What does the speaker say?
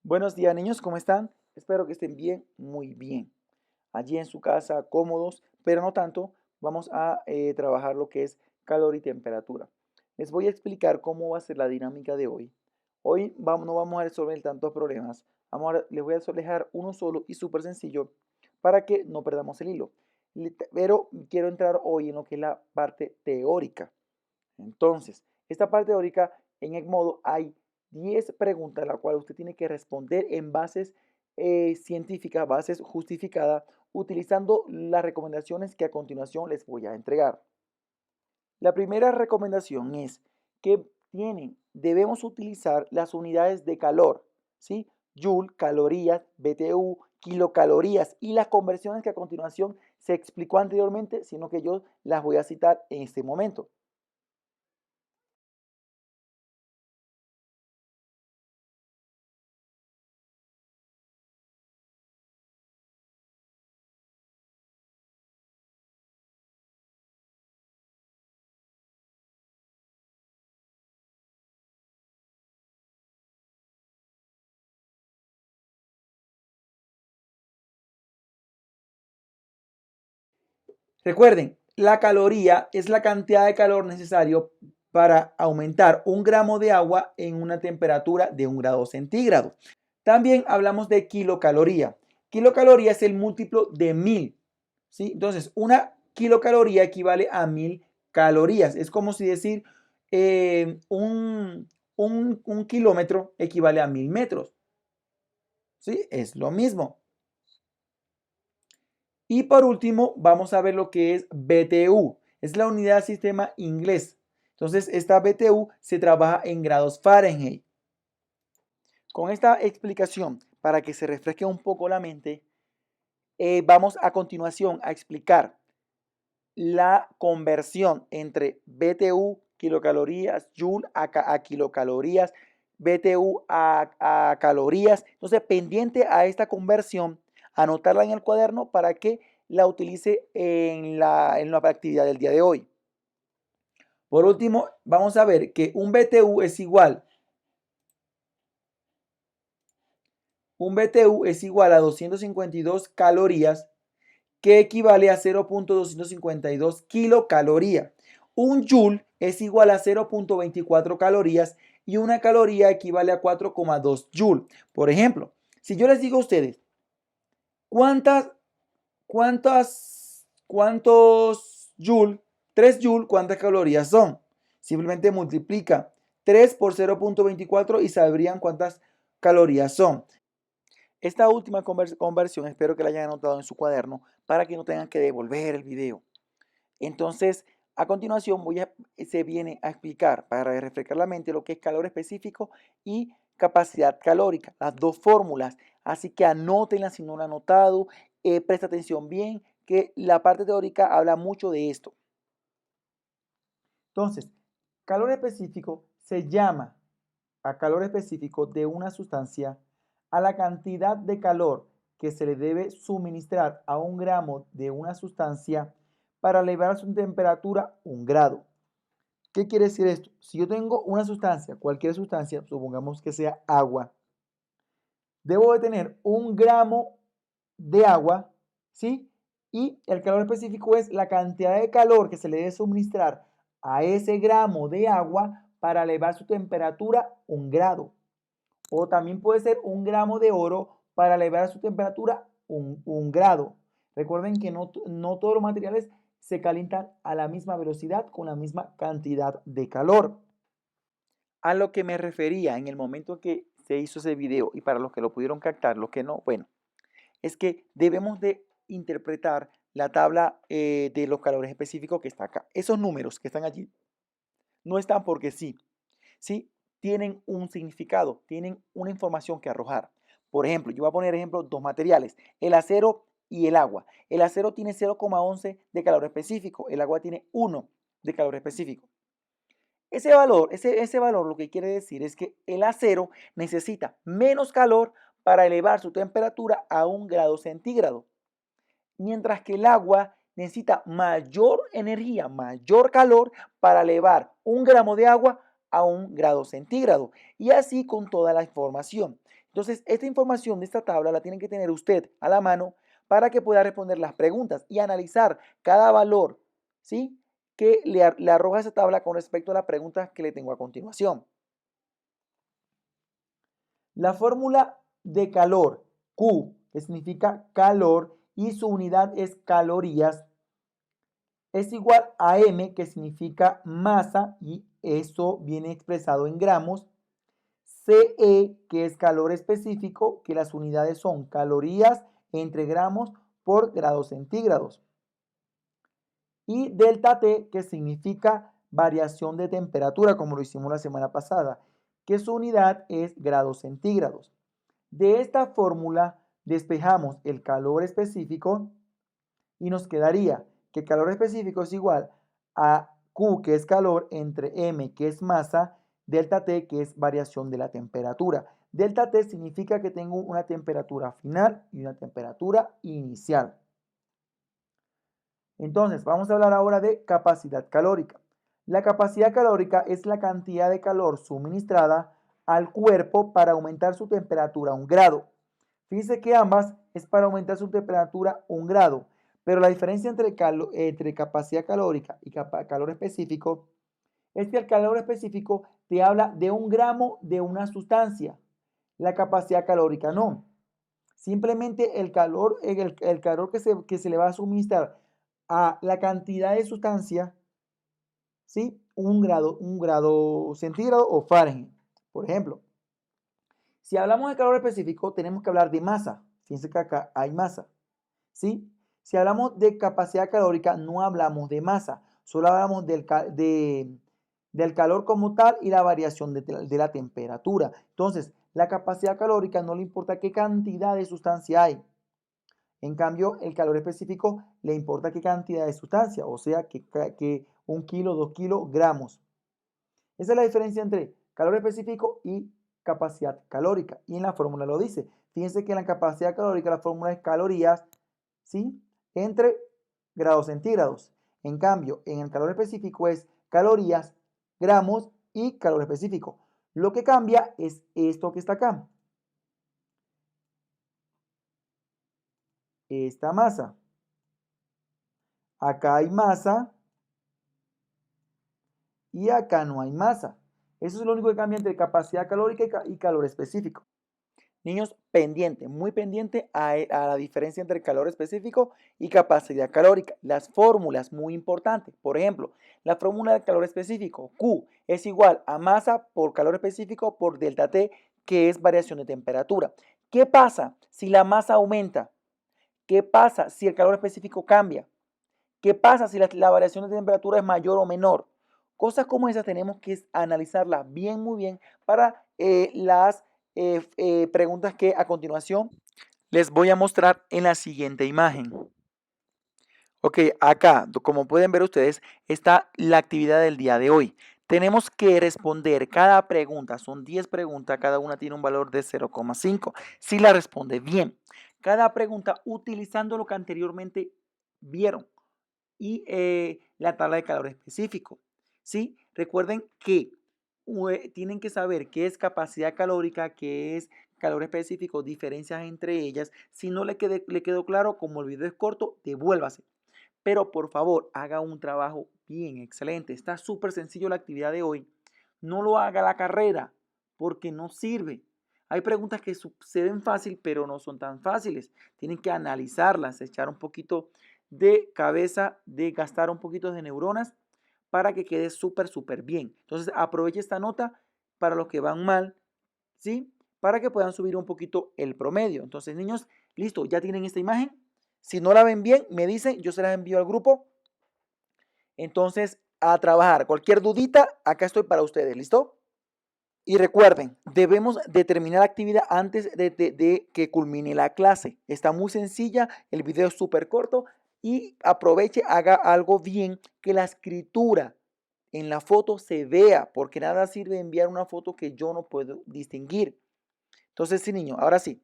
Buenos días, niños, ¿cómo están? Espero que estén bien, muy bien. Allí en su casa, cómodos, pero no tanto, vamos a trabajar lo que es calor y temperatura. Les voy a explicar cómo va a ser la dinámica de hoy. Hoy no vamos a resolver tantos problemas. Les voy a dejar uno solo y súper sencillo para que no perdamos el hilo. Pero quiero entrar hoy en lo que es la parte teórica. Entonces, esta parte teórica, en el modo hay 10 preguntas, las cuales usted tiene que responder en bases científicas, bases justificadas, utilizando las recomendaciones que a continuación les voy a entregar. La primera recomendación es que debemos utilizar las unidades de calor, ¿sí? Joule, calorías, BTU, kilocalorías y las conversiones que a continuación se explicó anteriormente, sino que yo las voy a citar en este momento. Recuerden, la caloría es la cantidad de calor necesario para aumentar 1 gramo de agua en una temperatura de 1 grado centígrado. También hablamos de kilocaloría. Kilocaloría es el múltiplo de 1000. ¿Sí? Entonces, una kilocaloría equivale a 1000 calorías. Es como si decir un kilómetro equivale a 1000 metros. ¿Sí? Es lo mismo. Y por último, vamos a ver lo que es BTU. Es la unidad de sistema inglés. Entonces, esta BTU se trabaja en grados Fahrenheit. Con esta explicación, para que se refresque un poco la mente, vamos a continuación a explicar la conversión entre BTU, kilocalorías, Joule a kilocalorías, BTU a calorías. Entonces, pendiente a esta conversión, anotarla en el cuaderno para que la utilice en la actividad del día de hoy. Por último, vamos a ver que un BTU es igual a 252 calorías, que equivale a 0.252 kilocalorías. Un joule es igual a 0.24 calorías y una caloría equivale a 4,2 joule. Por ejemplo, si yo les digo a ustedes, ¿cuántas, cuántos joule, 3 joule, cuántas calorías son? Simplemente multiplica 3 por 0.24 y sabrían cuántas calorías son. Esta última conversión espero que la hayan anotado en su cuaderno para que no tengan que devolver el video. Entonces, a continuación se viene a explicar para refrescar la mente lo que es calor específico y capacidad calórica, las dos fórmulas. Así que anótenlas si no lo han anotado, presta atención bien, que la parte teórica habla mucho de esto. Entonces, calor específico se llama a calor específico de una sustancia a la cantidad de calor que se le debe suministrar a 1 gramo de una sustancia para elevar su temperatura 1 grado. ¿Qué quiere decir esto? Si yo tengo una sustancia, cualquier sustancia, supongamos que sea agua, debo de tener 1 gramo de agua, ¿sí? Y el calor específico es la cantidad de calor que se le debe suministrar a ese gramo de agua para elevar su temperatura 1 grado. O también puede ser 1 gramo de oro para elevar su temperatura 1 grado. Recuerden que no todos los materiales se calientan a la misma velocidad con la misma cantidad de calor. A lo que me refería en el momento que se hizo ese video y para los que lo pudieron captar, los que no, bueno, es que debemos de interpretar la tabla de los calores específicos que está acá. Esos números que están allí no están porque sí, ¿sí? Tienen un significado, tienen una información que arrojar. Por ejemplo, yo voy a poner ejemplo dos materiales, el acero y el agua. El acero tiene 0,11 de calor específico, el agua tiene 1 de calor específico. Ese valor lo que quiere decir es que el acero necesita menos calor para elevar su temperatura a 1 grado centígrado, mientras que el agua necesita mayor energía, mayor calor para elevar 1 gramo de agua a 1 grado centígrado. Y así con toda la información. Entonces, esta información de esta tabla la tiene que tener usted a la mano para que pueda responder las preguntas y analizar cada valor, ¿sí?, que le arroja esa tabla con respecto a las preguntas que le tengo a continuación. La fórmula de calor, Q, que significa calor, y su unidad es calorías, es igual a M, que significa masa, y eso viene expresado en gramos. CE, que es calor específico, que las unidades son calorías entre gramos por grados centígrados. Y delta T, que significa variación de temperatura, como lo hicimos la semana pasada, que su unidad es grados centígrados. De esta fórmula despejamos el calor específico y nos quedaría que calor específico es igual a Q, que es calor, entre M, que es masa, delta T, que es variación de la temperatura. Delta T significa que tengo una temperatura final y una temperatura inicial. Entonces, vamos a hablar ahora de capacidad calórica. La capacidad calórica es la cantidad de calor suministrada al cuerpo para aumentar su temperatura a 1 grado. Fíjense que ambas es para aumentar su temperatura 1 grado, pero la diferencia entre capacidad calórica y calor específico es que el calor específico te habla de 1 gramo de una sustancia. La capacidad calórica no. Simplemente el calor que se le va a suministrar a la cantidad de sustancia, ¿sí? 1 grado centígrado o Fahrenheit. Por ejemplo, si hablamos de calor específico, tenemos que hablar de masa. Fíjense que acá hay masa, ¿sí? Si hablamos de capacidad calórica, no hablamos de masa, solo hablamos del calor como tal y la variación de la temperatura. Entonces, la capacidad calórica no le importa qué cantidad de sustancia hay. En cambio, el calor específico le importa qué cantidad de sustancia, o sea, que 1 kilo, 2 kilogramos. Esa es la diferencia entre calor específico y capacidad calórica. Y en la fórmula lo dice. Fíjense que en la capacidad calórica la fórmula es calorías, ¿sí?, entre grados centígrados. En cambio, en el calor específico es calorías, gramos y calor específico. Lo que cambia es esto que está acá. Esta masa. Acá hay masa y acá no hay masa. Eso es lo único que cambia entre capacidad calórica y calor específico. Niños, pendiente, muy pendiente a la diferencia entre calor específico y capacidad calórica. Las fórmulas, muy importantes. Por ejemplo, la fórmula del calor específico, Q, es igual a masa por calor específico por delta T, que es variación de temperatura. ¿Qué pasa si la masa aumenta? ¿Qué pasa si el calor específico cambia? ¿Qué pasa si la variación de temperatura es mayor o menor? Cosas como esas tenemos que analizarlas bien, muy bien para las preguntas que a continuación les voy a mostrar en la siguiente imagen. Ok, acá, como pueden ver ustedes, está la actividad del día de hoy. Tenemos que responder cada pregunta, son 10 preguntas, cada una tiene un valor de 0,5. Si la responde bien, cada pregunta utilizando lo que anteriormente vieron y la tabla de calor específico, ¿sí? Recuerden que tienen que saber qué es capacidad calórica, qué es calor específico, diferencias entre ellas. Si no le quedó claro, como el video es corto, devuélvase. Pero por favor, haga un trabajo bien, excelente. Está súper sencillo la actividad de hoy. No lo haga a la carrera porque no sirve. Hay preguntas que se ven fácil, pero no son tan fáciles. Tienen que analizarlas, echar un poquito de cabeza, de gastar un poquito de neuronas para que quede súper, súper bien. Entonces, aproveche esta nota para los que van mal, ¿sí? Para que puedan subir un poquito el promedio. Entonces, niños, listo, ya tienen esta imagen. Si no la ven bien, me dicen, yo se las envío al grupo. Entonces, a trabajar. Cualquier dudita, acá estoy para ustedes, ¿listo? Y recuerden, debemos de terminar la actividad antes de que culmine la clase. Está muy sencilla, el video es súper corto y aproveche, haga algo bien, que la escritura en la foto se vea, porque nada sirve enviar una foto que yo no puedo distinguir. Entonces, sí, niño, ahora sí.